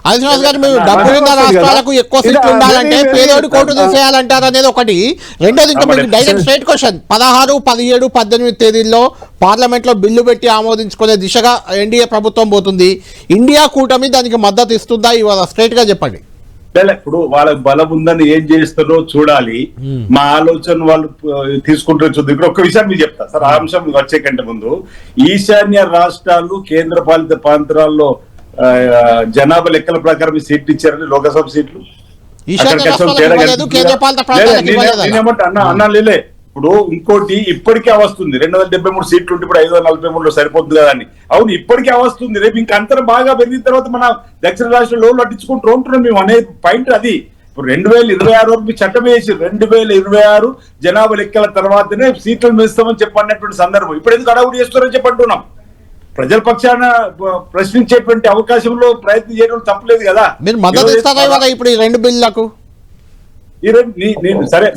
శ్రీనివాస్ గారు మీరు డబ్బులున్న రాష్ట్రాలకు ఎక్కువ సీట్లు ఉండాలంటే పేదోడి కోటు తీసేయాలంటారు అనేది ఒకటి. రెండోది ఇంకా మీకు డైరెక్ట్ స్ట్రైట్ క్వశ్చన్, 16, 17, 18 తేదీల్లో పార్లమెంట్ లో బిల్లు పెట్టి ఆమోదించుకునే దిశగా ఎన్డీఏ ప్రభుత్వం పోతుంది. ఇండియా కూటమి దానికి మద్దతు ఇస్తుందా? ఇవాళ స్ట్రైట్ గా చెప్పండి. ఇప్పుడు వాళ్ళకి బలం ఉందని ఏం చేస్తారో చూడాలి. మా ఆలోచన వాళ్ళు తీసుకుంటారో చూద్దాం. ఇక్కడ ఒక విషయం మీకు చెప్తా సార్, ఆ అంశం వచ్చే కంటే ముందు, ఈశాన్య రాష్ట్రాలు కేంద్ర పాలిత ప్రాంతాల్లో జనాభా లెక్కల ప్రకారం సీట్లు ఇచ్చారని, లోకసభ సీట్లు అన్నా లేలే. ఇప్పుడు ఇంకోటి ఇప్పటికే వస్తుంది 273 సీట్లు ఉంటే ఇప్పుడు 543 సరిపోతుంది కదా అని. అవును, ఇప్పటికే వస్తుంది. రేపు ఇంకా అంతరం బాగా పెరిగిన తర్వాత మన దక్షిణ రాష్ట్రంలో పట్టించుకుంటూ ఉంటున్నాం మేము అనే పాయింట్ అది. ఇప్పుడు 2026 వరకు చట్టం వేసి 2026 జనాభా లెక్కల తర్వాతనే సీట్లను మిస్తామని చెప్పన్నటువంటి సందర్భం. ఇప్పుడు ఎందుకు అడవుడు చేస్తారని చెప్పంటున్నాం. ప్రజల పక్షాన ప్రశ్నించేటువంటి అవకాశంలో ప్రయత్నం చేయడం తప్పలేదు కదా. మీరు మద్దతు ఇస్తారా ఇప్పుడు ఈ 2 బిల్లులకు? నేను సరే,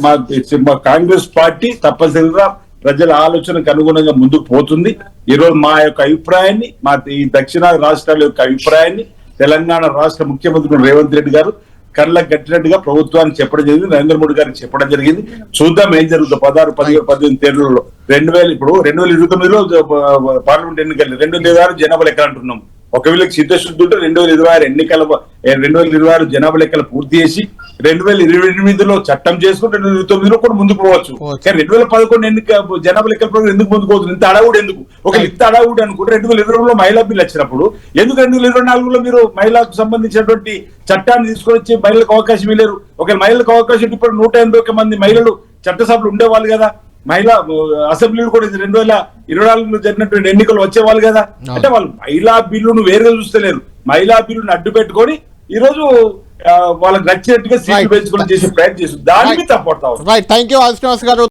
మా కాంగ్రెస్ పార్టీ తప్పనిసరిగా ప్రజల ఆలోచనకు అనుగుణంగా ముందుకు పోతుంది. ఈ రోజు మా యొక్క అభిప్రాయాన్ని, మా ఈ దక్షిణాది రాష్ట్రాల యొక్క అభిప్రాయాన్ని తెలంగాణ రాష్ట్ర ముఖ్యమంత్రి రేవంత్ రెడ్డి గారు కళ్ళకు కట్టినట్టుగా ప్రభుత్వానికి చెప్పడం జరిగింది, నరేంద్ర మోడీ గారికి చెప్పడం జరిగింది. చూద్దాం ఏం జరుగుతుంది 16, 17, 18 తేదీలలో. 2029లో పార్లమెంట్ ఎన్నికలు, 2026 జనాభా లెక్కలు అంటున్నాం. ఒకవేళ చిత్తశుద్ధి ఉంటే 2026 జనాభా లెక్కలు పూర్తి చేసి 2028లో చట్టం చేసుకుని 2029లో కూడా ముందుకు పోవచ్చు. కానీ 2011 ఎన్నిక జనాభా లెక్కల ప్రకారం ఎందుకు ముందుకు పోతుంది? ఇంత అడవుడు ఎందుకు? ఒక ఇంత అడవుడు అనుకుంటే 2020లో మహిళా బిల్లు వచ్చినప్పుడు ఎందుకు 2024లో మీరు మహిళలకు సంబంధించినటువంటి చట్టాన్ని తీసుకొని వచ్చి మహిళలకు అవకాశం ఇవ్వలేరు? ఒక మహిళలకు అవకాశం ఇప్పుడు 181 మంది మహిళలు చట్టసభలు ఉండేవాళ్ళు కదా. మహిళా అసెంబ్లీలు కూడా 2024లో జరిగినటువంటి ఎన్నికలు వచ్చేవాళ్ళు కదా. అంటే వాళ్ళు మహిళా బిల్లును వేరుగా చూస్తలేరు, మహిళా బిల్లును అడ్డు పెట్టుకొని ఈ రోజు వాళ్ళకి నచ్చినట్టుగా సీట్లు పెంచుకొని చేసే ప్రయత్నం చేస్తుంది. దాని మీద తప్పడతాం. థ్యాంక్ యూ శ్రీనివాస్ గారు.